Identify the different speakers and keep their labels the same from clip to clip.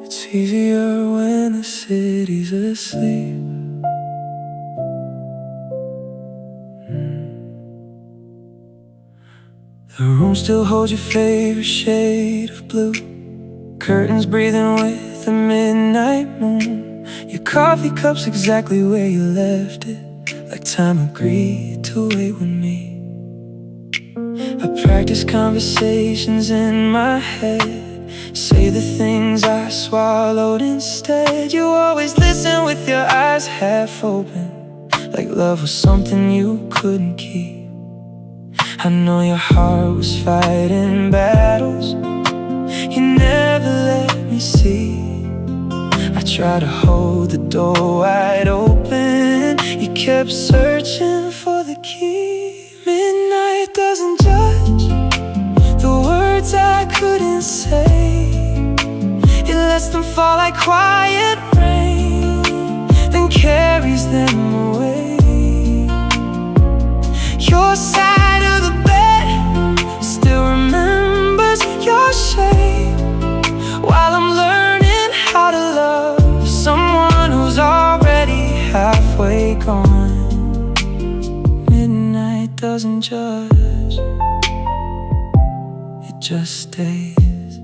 Speaker 1: It's easier when the city's asleep. The room still holds your favorite shade of blue. Curtains breathing with the midnight moon. Your coffee cup's exactly where you left it, like time agreed to wait with me. I practice conversations in my head, say the things I swallowed instead. You always listen with your eyes half open, like love was something you couldn't keep. I know your heart was fighting battles you never let me see. I tried to hold the door wide open, you kept searching for the key. Midnight doesn't judge the words I couldn't say. It lets them fall like quiet rain, then carries them away. Your side of the bed still remembers your shape, while I'm learning how to love someone who's already halfway gone. Midnight doesn't judge, it just stays.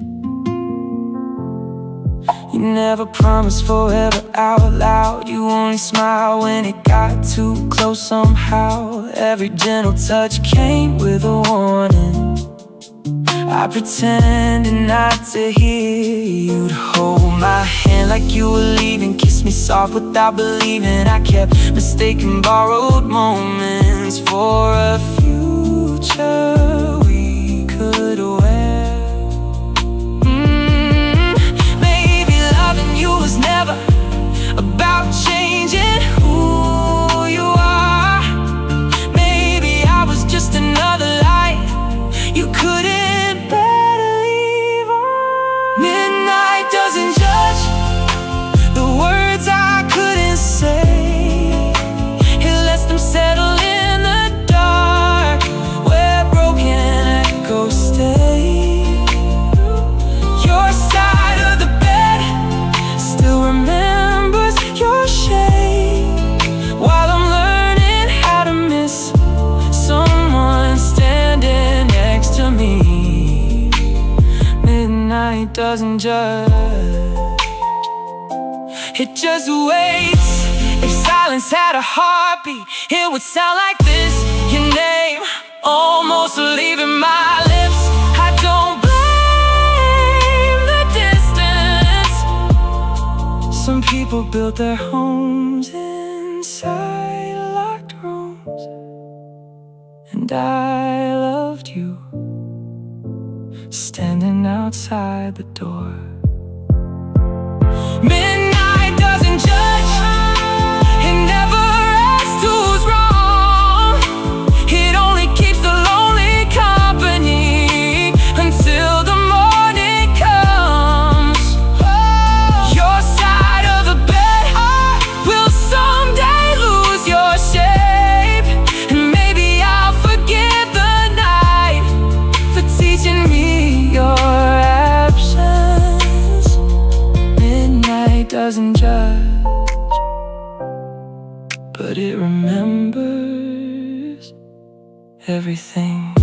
Speaker 1: You never promised forever out loud. You only smiled when it got too close somehow. Every gentle touch came with a warning. I pretended not to hear. You'd hold my hand like you were leaving, kiss me soft without believing. I kept mistaking borrowed moments for a future we could wear. Maybe loving you was never about changing who you are. Maybe I was just another light you couldn't bear to leave on. Midnight doesn't judge the words I couldn't say. It lets them settle in the dark, where broken echoes stay. Your side of the bed still remembers your shape, while I'm learning how to miss someone standing next to me. Midnight doesn't judge, it just waits. If silence had a heartbeat, it would sound like this. Your name almost leaving my lips. I don't blame the distance. Some people built their homes inside locked rooms, and I loved you standing outside the door. Midnight doesn't judge, it never asks who's wrong. It only keeps the lonely company until the morning comes. Your side of the bed will someday lose your shape, and maybe I'll forgive the night for teaching me your absence. Midnight doesn't judge, but it remembers everything.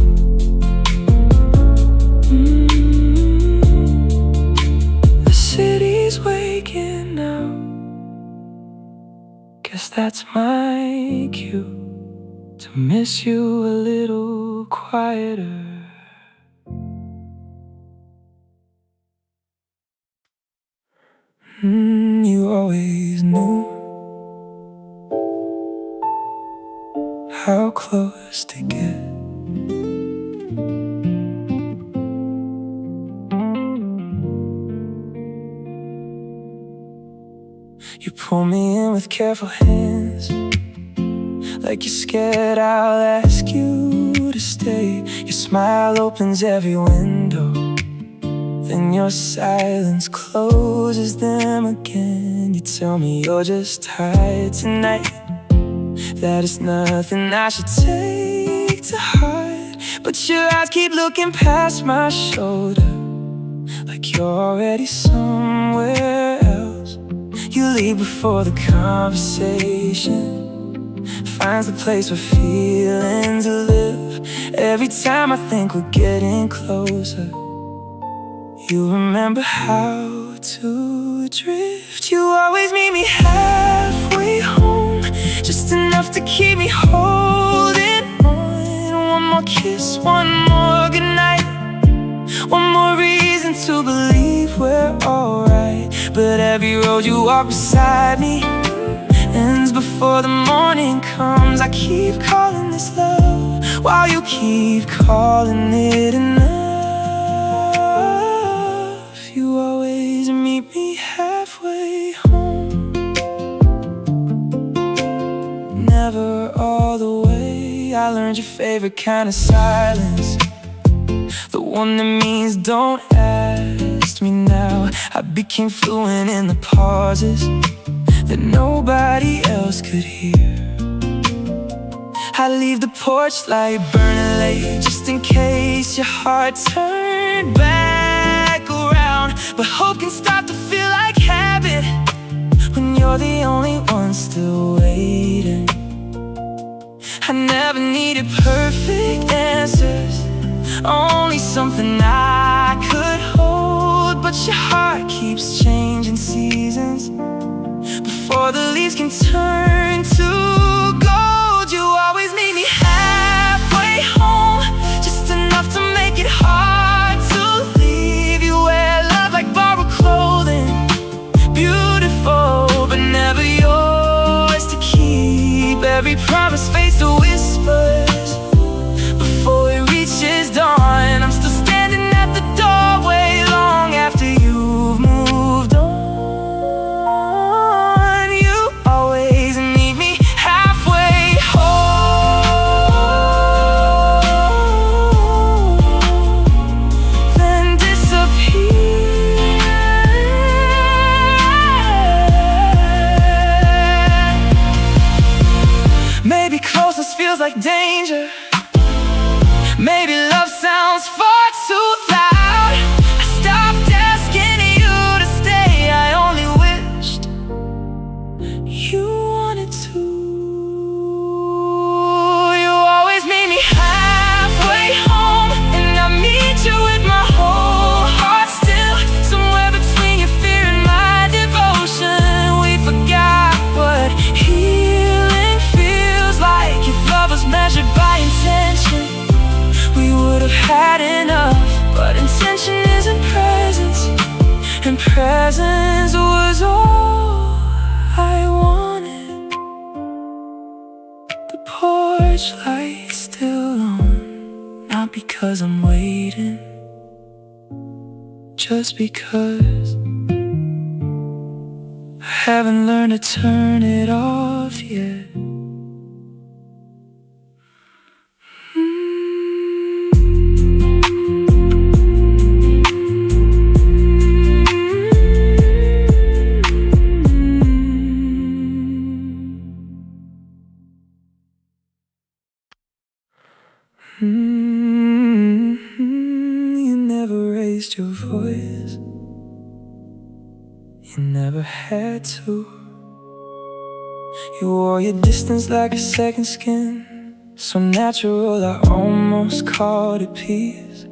Speaker 1: The city's waking now, guess that's my cue to miss you a little quieter. You always knew how close to get. You pull me in with careful hands, like you're scared I'll ask you to stay. Your smile opens every window, then your silence closes them again. You tell me you're just tired tonight, that it's nothing I should take to heart. but your eyes keep looking past my shoulder, like you're already somewhere else. You leave before the conversation finds the place where feelings live. Every time I think we're getting closer, you remember how to drift. You always meet me halfway home, just enough to keep me holding on. One more kiss, one more goodnight, one more reason to believe we're alright. But every road you walk beside me ends before the morning comes. I keep calling this love while you keep calling it enough. You always meet me halfway home, never all the way. I learned your favorite kind of silence, the one that means don't ask me now. I became fluent in the pauses that nobody else could hear. I leave the porch light burning late, just in case your heart turned back around. But hope can start to feel like habit when you're the only one still waiting. I never needed perfect answers, only something I could hold. But your heart keeps changing seasons before the leaves can turn to gold. You always meet me halfway home, just enough to make it hard to leave. You wear love like borrowed clothing, beautiful but never yours to keep. Every promise fades to whispers before it reaches dawn. I'm still standing at the doorway long after you've moved on. You always meet me halfway home, then disappear. Maybe closeness feels like danger, maybe love sounds far too loud. I stopped asking you to stay, I only wished you wanted to. You always meet me halfway home, and I meet you with my whole heart still. Somewhere between your fear and my devotion, we forgot what healing feels like. If love was measured by intention, we would have had enough. But intention isn't presence, and presence was all I wanted. The porch light still on, not because I'm waiting, just because I haven't learned to turn it off yet. You never raised your voice, you never had to. You wore your distance like a second skin, so natural I almost called it peace.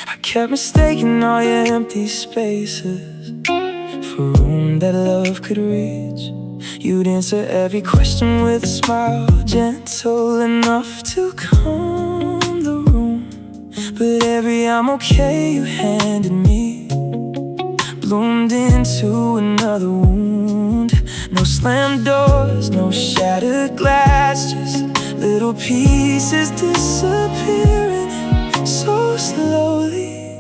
Speaker 1: I kept mistaking all your empty spaces for room that love could reach. You'd answer every question with a smile, gentle enough to calm the room. But every I'm okay you handed me bloomed into another wound. No slammed doors, no shattered glass, just little pieces disappearing so slowly.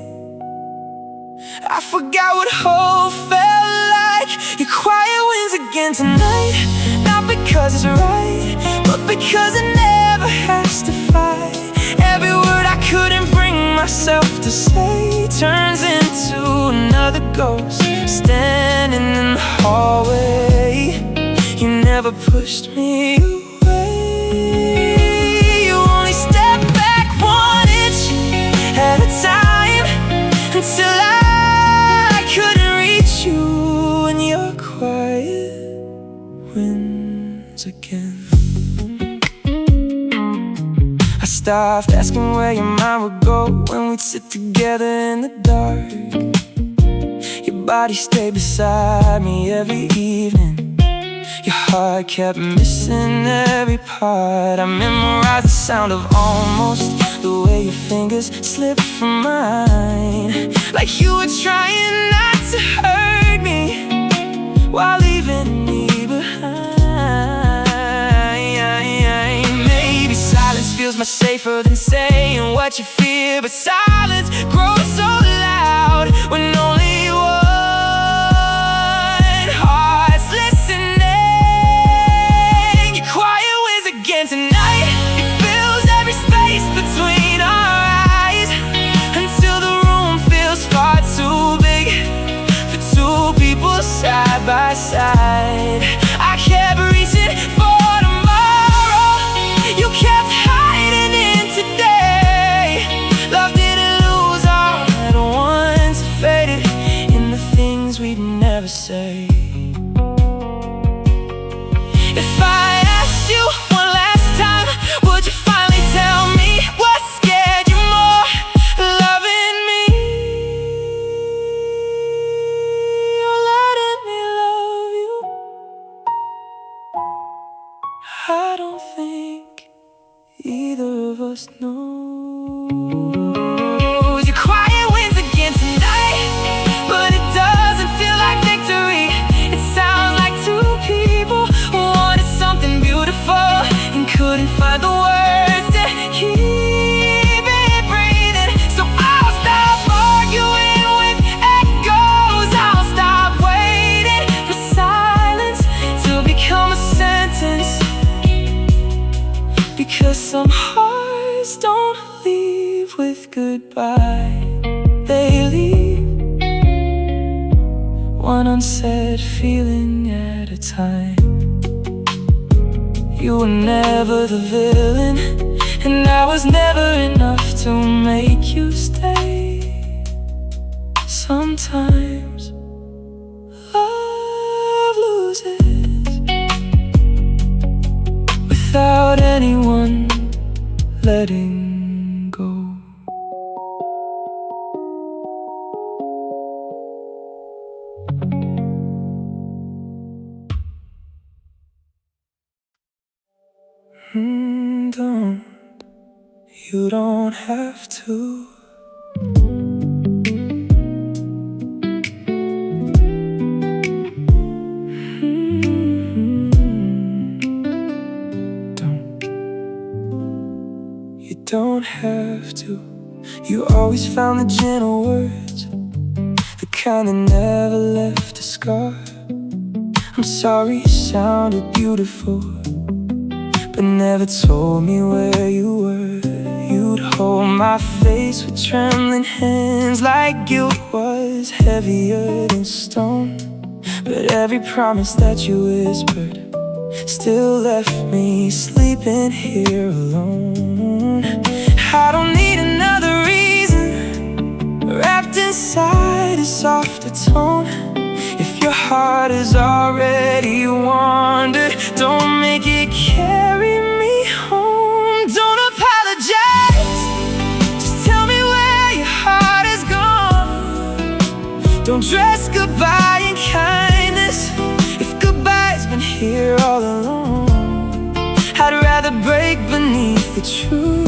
Speaker 1: I forgot what hope felt like. Your quiet wins again tonight, not because it's right, but because it never has to fight. Every word I couldn't bring myself to say turns into another ghost standing in the hallway. You never pushed me away, you only stepped back, wanted stopped asking where your mind would go when we'd sit together in the dark. Your body stayed beside me every evening. Your heart kept missing every part. I memorized the sound of almost, the way your fingers slipped from mine, like you were trying not to hurt me while leaving me behind. Maybe silence feels much safer than saying what you fear, but silence grows so loud when only one heart's listening. Your quiet wins again tonight. It fills every space between our eyes, until the room feels far too big for two people side by side. I kept reaching for tomorrow, you kept hiding in today. Love didn't lose all at once, it faded in the things we'd never say. If I asked you one last time, would you finally tell me what scared you more? Loving me or letting me love you? I don't think either of us knows. Your quiet wins again tonight, but it doesn't feel like victory. It sounds like two people who wanted something beautiful and couldn't find the words to keep it breathing. So I'll stop arguing with echoes, I'll stop waiting for silence to become a sentence, because some hearts don't leave with goodbye. They leave one unsaid feeling at a time. You were never the villain, and I was never enough to make you stay. Sometimes love loses without anyone letting go. You don't have to. You don't have to. You always found the gentle words, the kind that never left a scar. I'm sorry it sounded beautiful, but never told me where you were. You'd hold my face with trembling hands, like guilt was heavier than stone. But every promise that you whispered still left me sleeping here alone. I don't need another reason wrapped inside a softer tone. If your heart has already wandered, don't make it carry me home. Don't apologize, just tell me where your heart has gone. Don't dress goodbye in kindness if goodbye's been here all along. I'd rather break beneath the truth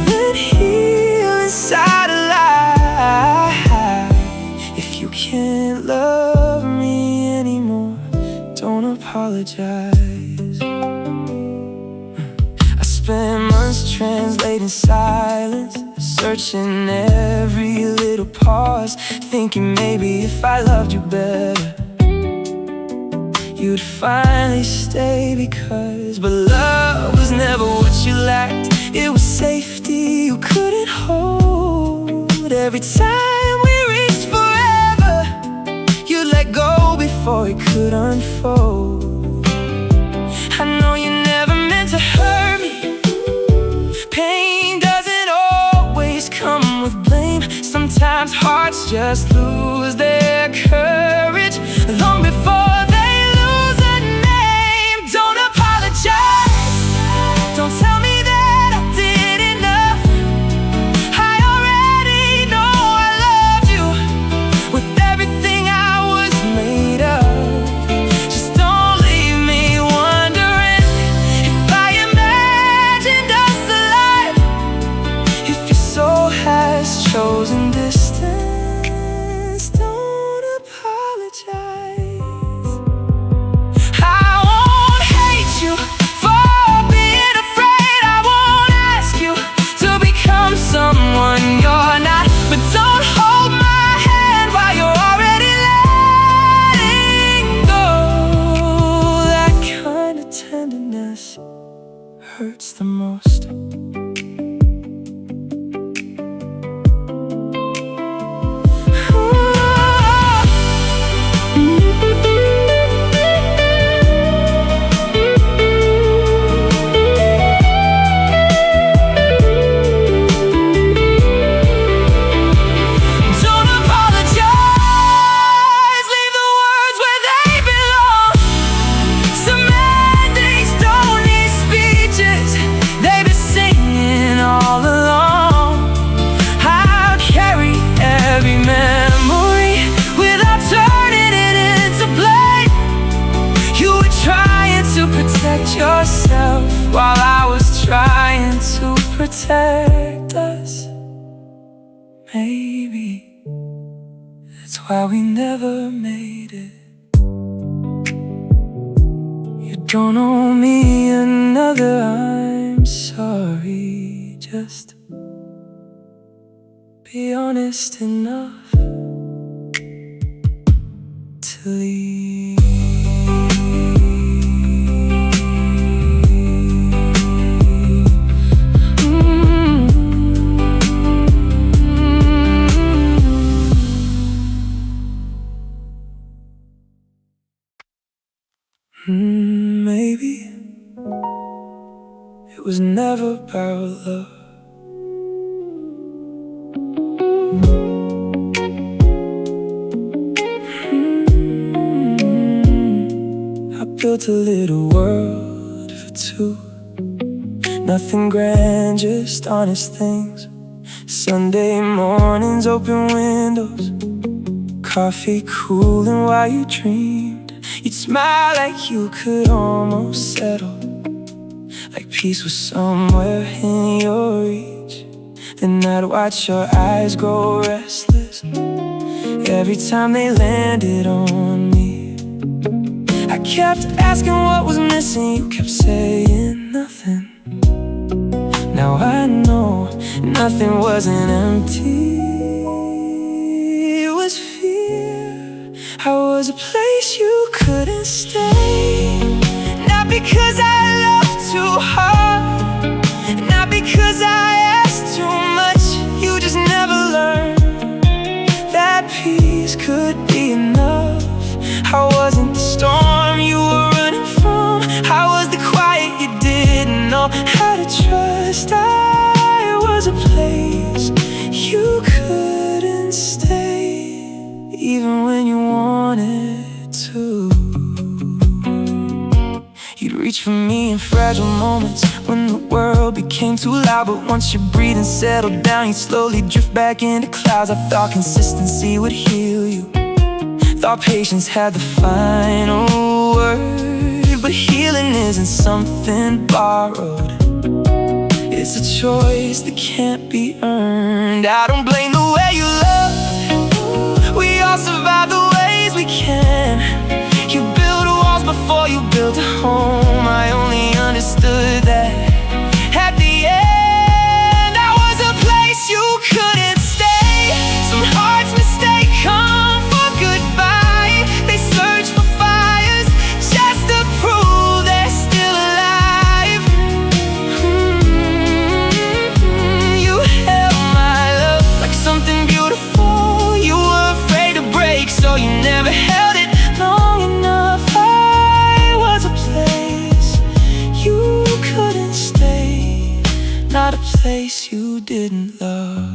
Speaker 1: than heal inside a lie. If you can't love me anymore, don't apologize. I spent months translating silence, searching every little pause, thinking maybe if I loved you better, you'd finally stay. But love was never what you lacked. It was safety you couldn't hold. Every time we reached forever, you'd let go before it could unfold. I know you never meant to hurt me. Pain doesn't always come with blame. Sometimes hearts just lose their courage long before they lose a name. Don't apologize, don't tell me that I did protect us. Maybe that's why we never made it. You don't owe me another I'm sorry. Just be honest enough to leave. Maybe it was never about love. I built a little world for two. Nothing grand, just honest things. Sunday mornings, open windows, coffee cooling while you dreamed. You'd smile like you could almost settle, like peace was somewhere in your reach. Then I'd watch your eyes grow restless every time they landed on me. I kept asking what was missing, you kept saying nothing. Now I know nothing wasn't empty. It was fear. I was a place you couldn't stay. Not because I loved too hard, not because I asked too much. You just never learned that peace could be enough. I wasn't the storm you were running from. I was the quiet you didn't know how to trust. I was a place you couldn't stay, even when you wanted to. You'd reach for me in fragile moments when the world became too loud. But once your breathing settled down, you'd slowly drift back into clouds. I thought consistency would heal you, thought patience had the final word. But healing isn't something borrowed, it's a choice that can't be earned. I don't blame the way you love. We all survive the ways we can. You built walls before you built a home. I only understood that at the end. I was a place you couldn't stay. Some hearts mistake come for goodbye. They search for fires just to prove they're still alive. You held my love like something beautiful. You were afraid to break, so you never held it long enough. I was a place you couldn't stay, not a place you didn't love.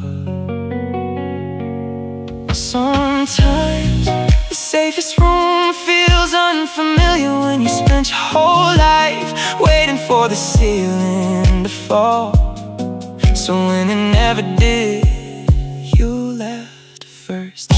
Speaker 1: Sometimes the safest room feels unfamiliar when you spent your whole life waiting for the ceiling to fall. So when it never did, you left first.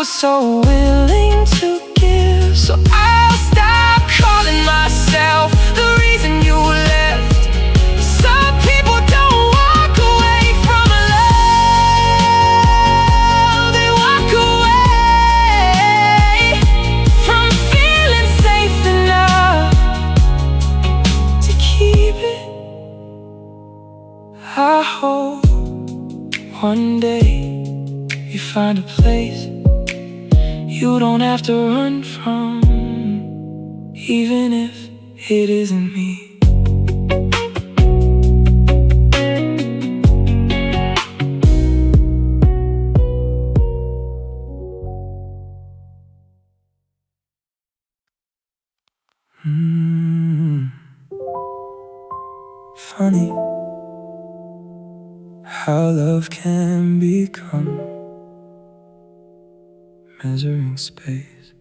Speaker 1: So willing to give, so I'll stop calling myself the reason you left. Some people don't walk away from a love, they walk away from feeling safe enough to keep it. I hope one day you find a place you don't have to run from, even if it isn't me. how love can become measuring space.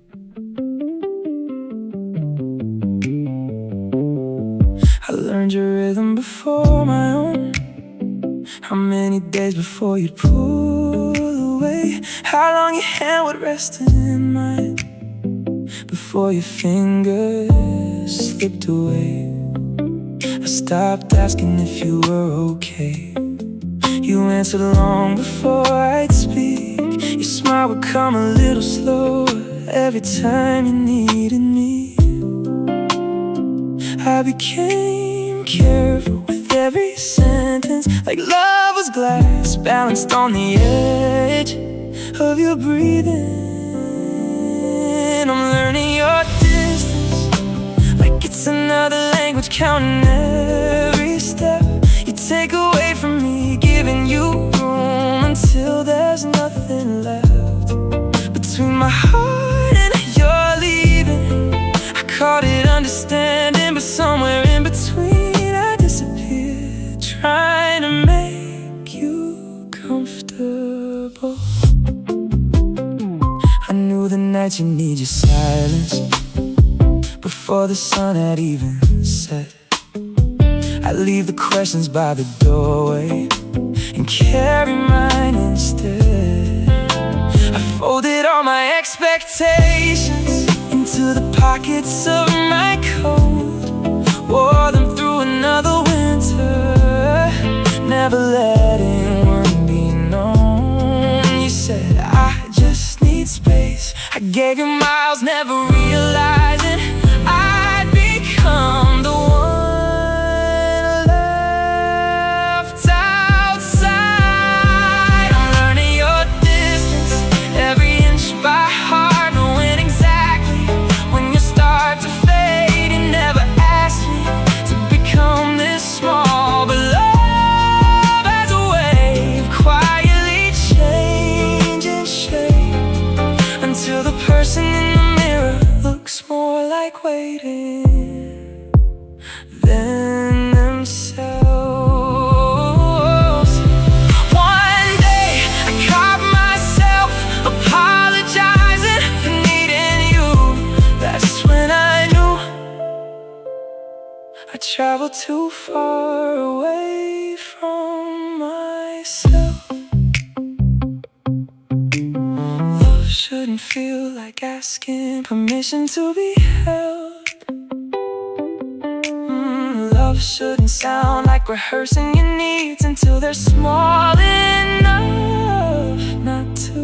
Speaker 1: I learned your rhythm before my own. How many days before you'd pull away? How long your hand would rest in mine before your fingers slipped away? I stopped asking if you were okay. You answered long before I'd speak. Your smile would come a little slower every time you needed me. I became careful with every sentence, like love was glass balanced on the edge of your breathing. I'm learning your distance like it's another language, counting every step you take away from me, giving you room until there's nothing left between my heart and your leaving. I called it understanding, but somewhere in between I disappeared, trying to make you comfortable. I knew the nights you need your silence before the sun had even set. I'd leave the questions by the doorway and carry mine instead. I folded all my expectations into the pockets of my coat, wore them through another winter, never letting one be known. You said, I just need space. I gave you miles, never realizing I'd become the one left outside. I'm learning your distance, every inch by heart, knowing exactly when you start to fade. You never asked me to become this small, but love has a way of quietly changing shape until the person in the mirror looks more like waiting than themselves. One day I caught myself apologizing for needing you. That's when I knew I traveled too far away from myself. Love shouldn't feel like asking permission to be held. Love shouldn't sound like rehearsing your needs until they're small enough not to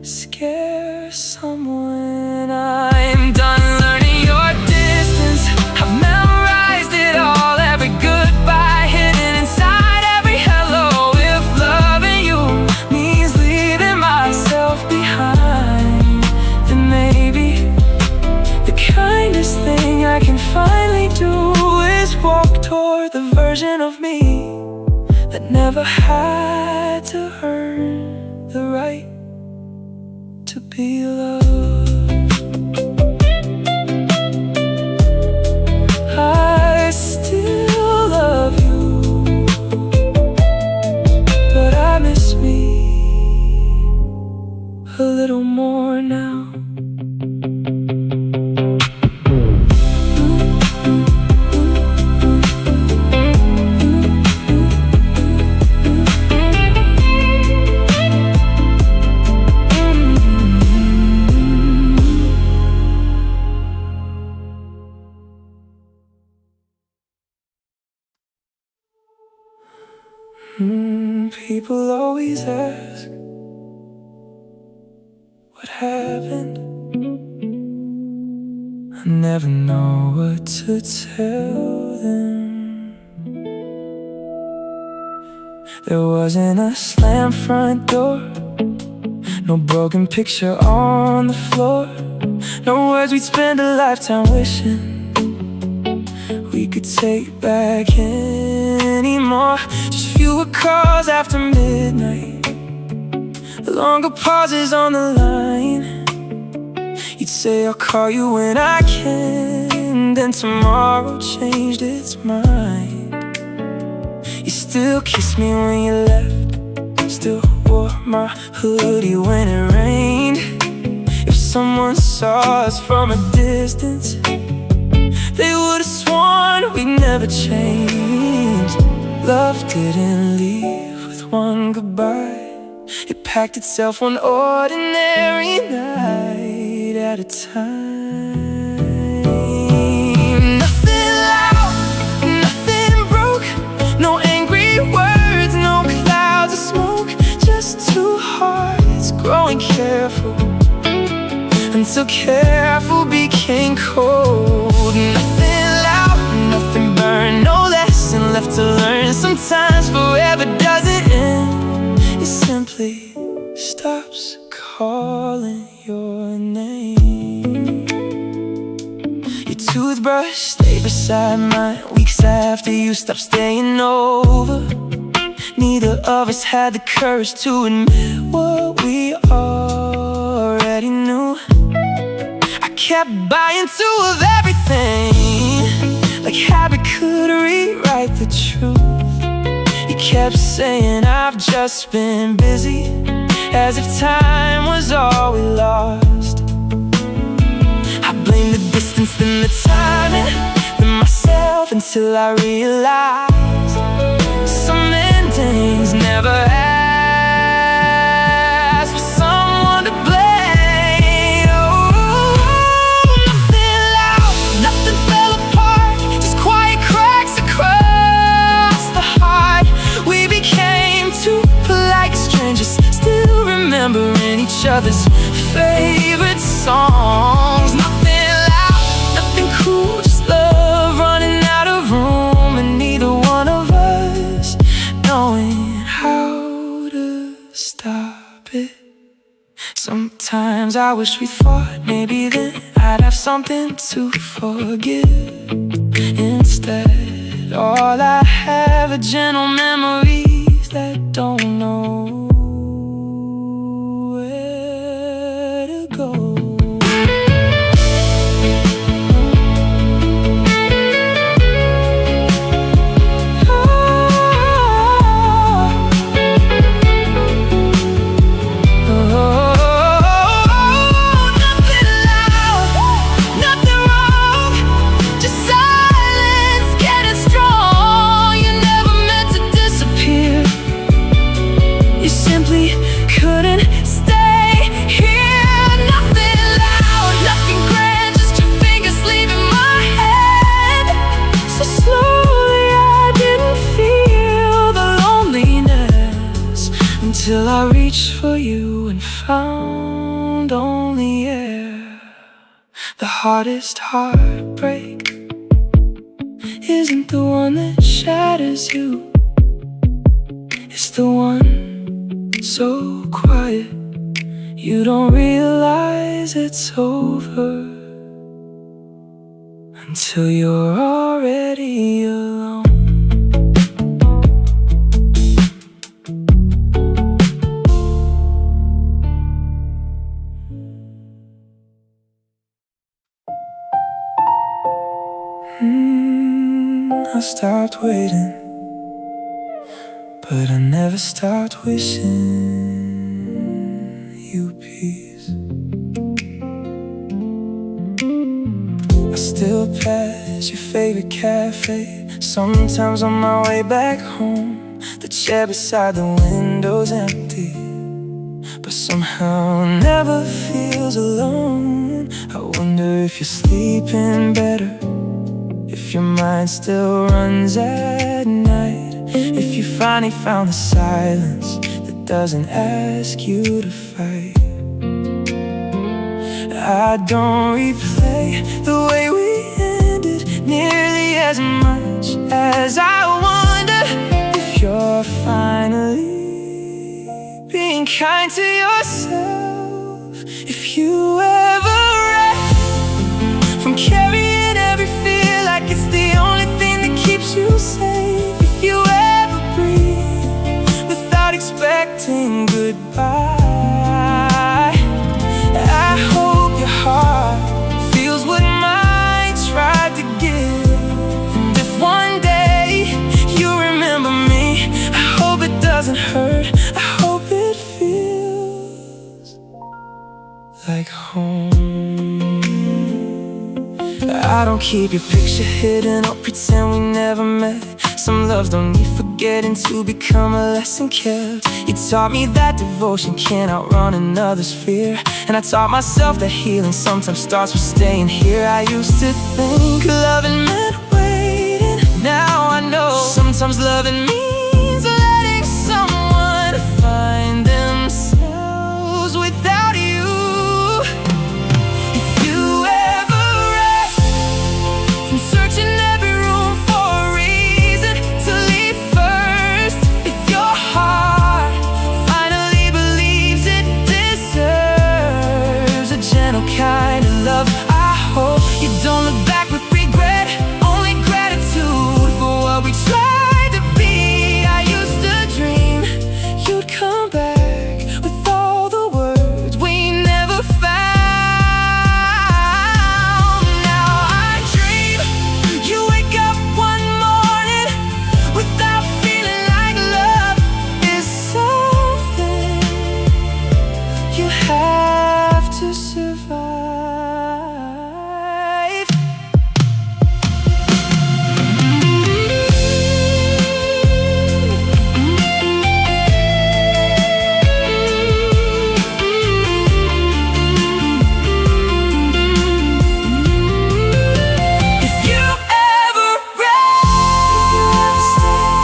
Speaker 1: scare someone. I'm done learning your distance. I've memorized it all, every goodbye hidden inside every hello. If loving you means leaving myself behind, then maybe the kindest thing I can finally do is walk toward the version of me that never had to earn the right to be loved. I still love you, but I miss me a little more now. People always ask what happened. I never know what to tell them. There wasn't a slammed front door, no broken picture on the floor, no words we'd spend a lifetime wishing we could take back anymore. Just fewer calls after midnight, longer pauses on the line. You'd say I'll call you when I can, then tomorrow changed its mind. You still kissed me when you left, still wore my hoodie when it rained. If someone saw us from a distance, they would've sworn we'd never change. Love didn't leave with one goodbye. It packed itself one ordinary night at a time. Nothing loud, nothing broke, no angry words, no clouds of smoke. Just two hearts growing careful until careful became cold. Nothing loud, nothing burned, no lesson left to learn. Sometimes forever doesn't end, it simply stops calling your name. Your toothbrush stayed beside mine weeks after you stopped staying over. Neither of us had the courage to admit what we already knew. I kept buying two of everything, like habit could rewrite the truth. You kept saying I've just been busy, as if time was all we lost. I blamed the distance, then the timing, then myself, until I realized some endings never ask for someone to blame. Oh, nothing loud, nothing fell apart, just quiet cracks across the heart. We became two polite strangers, still remembering each other's favorite songs. Nothing loud, nothing cool, just love running out of room, and neither one of us knowing how to stop it. Sometimes I wish we fought, maybe then I'd have something to forgive. Instead, all I have are gentle memories that don't know where to go. Till I reached for you and found only air. The hardest heartbreak isn't the one that shatters you, it's the one so quiet you don't realize it's over until you're already alone. I stopped waiting, but I never stopped wishing you peace. I still pass your favorite cafe, sometimes on my way back home. The chair beside the window's empty, but somehow it never feels alone. I wonder if you're sleeping better, if your mind still runs at night, if you finally found the silence that doesn't ask you to fight. I don't replay the way we ended nearly as much as I wonder if you're finally being kind to yourself. If you ever rest from carrying every fear like it's the only thing that keeps you safe. If you ever breathe without expecting goodbye, I hope your heart feels what mine tried to give. And if one day you remember me doesn't hurt. I hope it feels like home. I don't keep your picture hidden or pretend we never met. Some loves don't need forgetting to become a lesson kept. You taught me that devotion can't outrun another's fear, and I taught myself that healing sometimes starts with staying here. I used to think loving meant waiting. Now I know sometimes loving means letting someone find themselves without you. If you ever rest from searching every room for a reason to leave first, if your heart finally believes it deserves a gentle kind of love, I hope you don't look back with regret, only gratitude for what we tried to be. I used to dream you'd come back with all the words we never found. Now I dream you wake up one morning without feeling like love is something you have to survive. If you ever rest,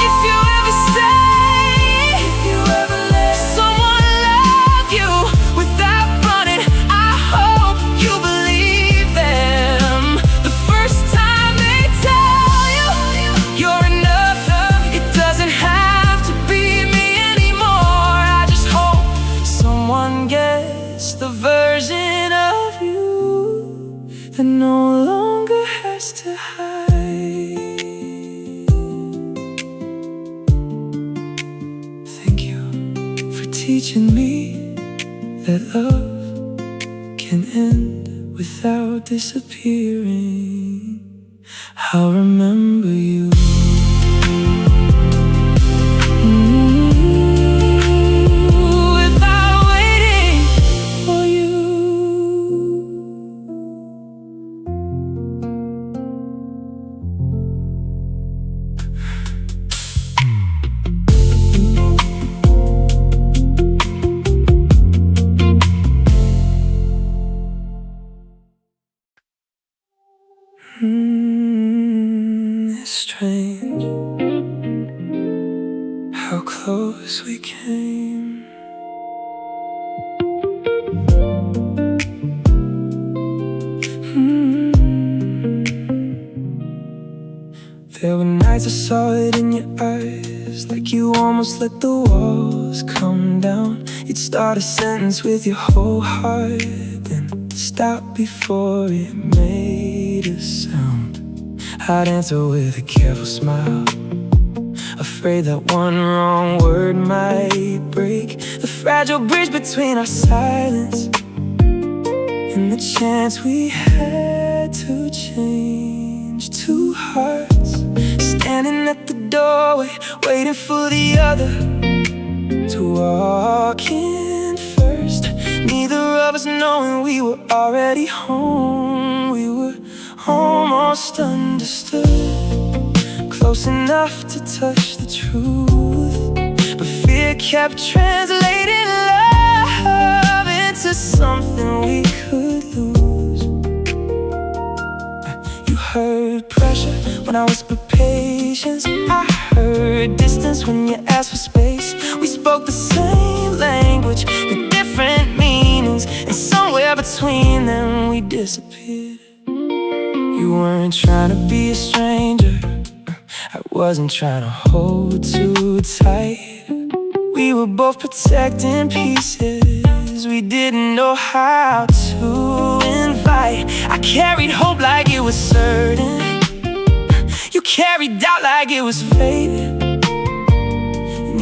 Speaker 1: if you ever stay, if you ever let someone love you without running, I hope you believe them the first time they tell you you're enough. It doesn't have to be me anymore. I just hope someone gets the version of you that no longer has to hide. Thank you for teaching me that love can end without disappearing. I'll remember you. Without waiting for you. It's strange how close we came. There were nights I saw it in your eyes, like you almost let the walls come down. You'd start a sentence with your whole heart, then stop before it made a sound. I'd answer with a careful smile, afraid that one wrong word might break the fragile bridge between our silence and the chance we had to change. Two hearts standing at the doorway, waiting for the other to walk in first. Neither of us knowing we were already home. We were almost understood, close enough to touch the truth, but fear kept translating love into something we could lose. You heard pressure when I whispered patience. I heard distance when you asked for space. We spoke the same language with different meanings, and somewhere between them we disappeared. You weren't trying to be a stranger, I wasn't trying to hold too tight. We were both protecting pieces we didn't know how to invite. I carried hope like it was certain, you carried doubt like it was fate.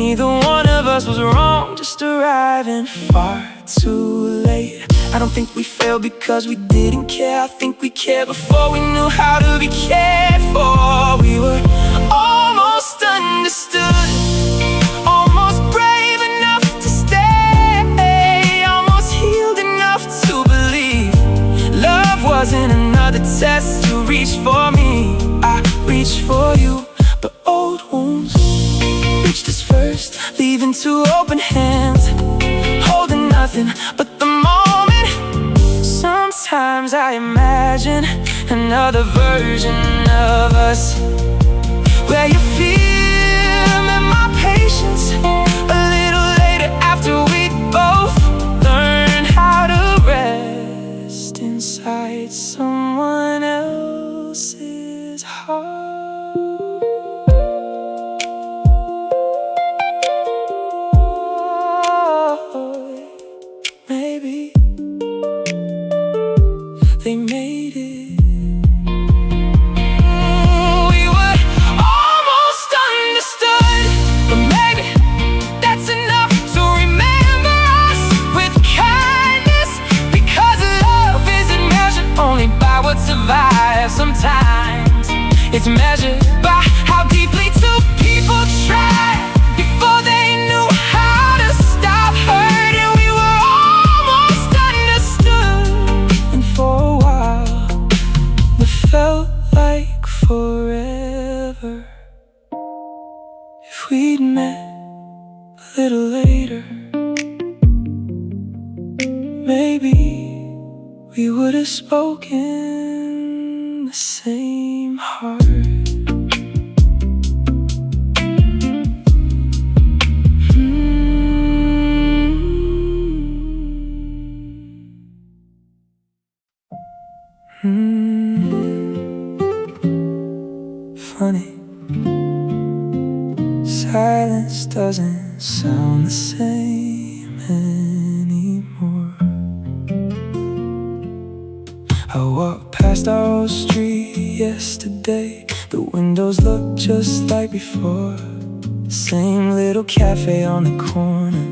Speaker 1: Neither one of us was wrong, just arriving far too late. I don't think we failed because we didn't care. I think we cared before we knew how to be cared for. We were almost understood, almost leaving two open hands, holding nothing but the moment. Sometimes I imagine another version of us, where you feel my patience a little later, after we both learn how to rest inside someone else's heart. Maybe they made it. We were almost understood, but maybe that's enough to remember us with kindness, because love isn't measured only by what survives. Sometimes it's measured by how deeply two people try before they knew how to stop hurting. We were almost understood, and for a while it felt like forever. If we'd met a little later, maybe we would have spoken the same heart. Funny, silence doesn't sound the same anymore. I walked past our old street yesterday. The windows look just like before. Same little cafe on the corner,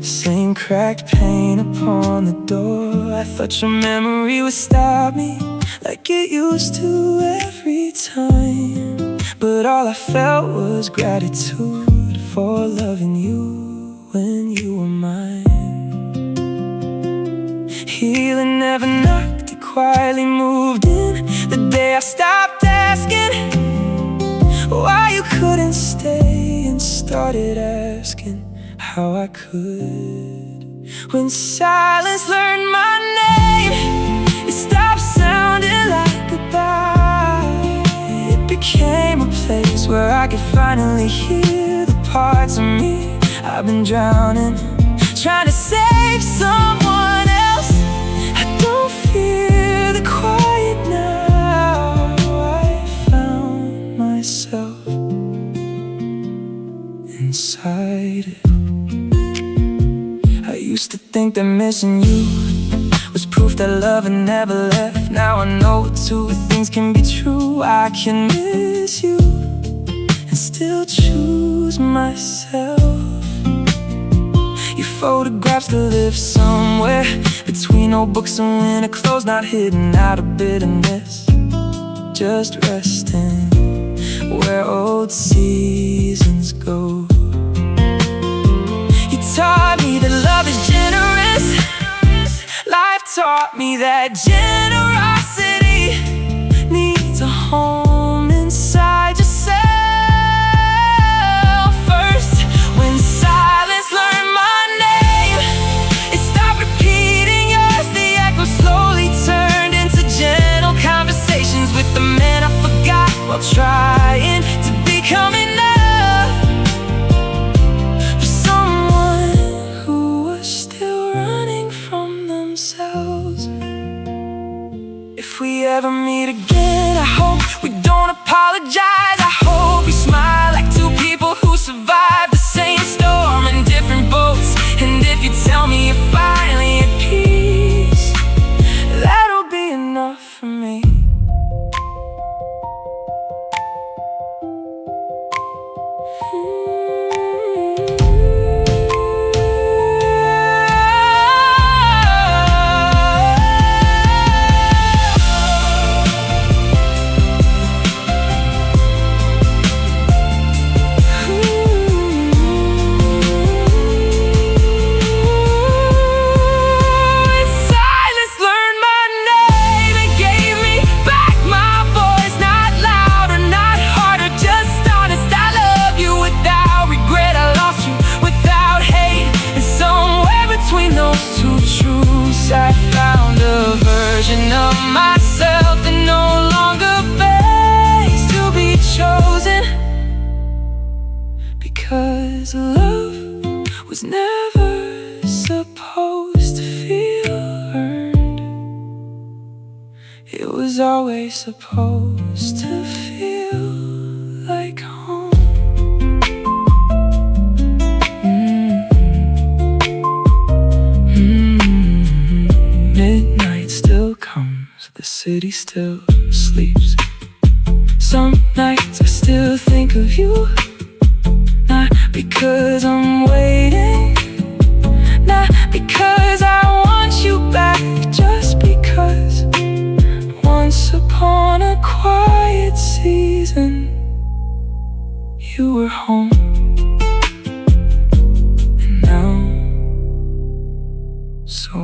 Speaker 1: same cracked paint upon the door. I thought your memory would stop me like it used to every time, but all I felt was gratitude for loving you when you were mine. Healing never knocked, it quietly moved in the day I stopped asking why you couldn't stay, and started asking how I could. When silence learned my name, it stopped sounding like goodbye. It became a place where I could finally hear the parts of me I've been drowning, trying to save someone else. I don't fear the quiet now. I found myself inside it. I used to think that missing you was proof that love had never left. Now I know two things can be true. I can miss you and still choose myself. Your photographs still live somewhere between old books and winter clothes, not hidden out of bitterness, just resting where old seasons go. You taught me that love is generous. Life taught me that generosity needs a home inside yourself first. When silence learned my name, it stopped repeating yours. The echo slowly turned into gentle conversations with the man I forgot, while trying to become enough for someone who was still running from themselves. 'cause love was never supposed to feel earned. It was always supposed to feel like home. Midnight still comes, the city still sleeps. Some nights I still think of you, not because I'm waiting, not because I want you back, just because once upon a quiet season you were home. And now so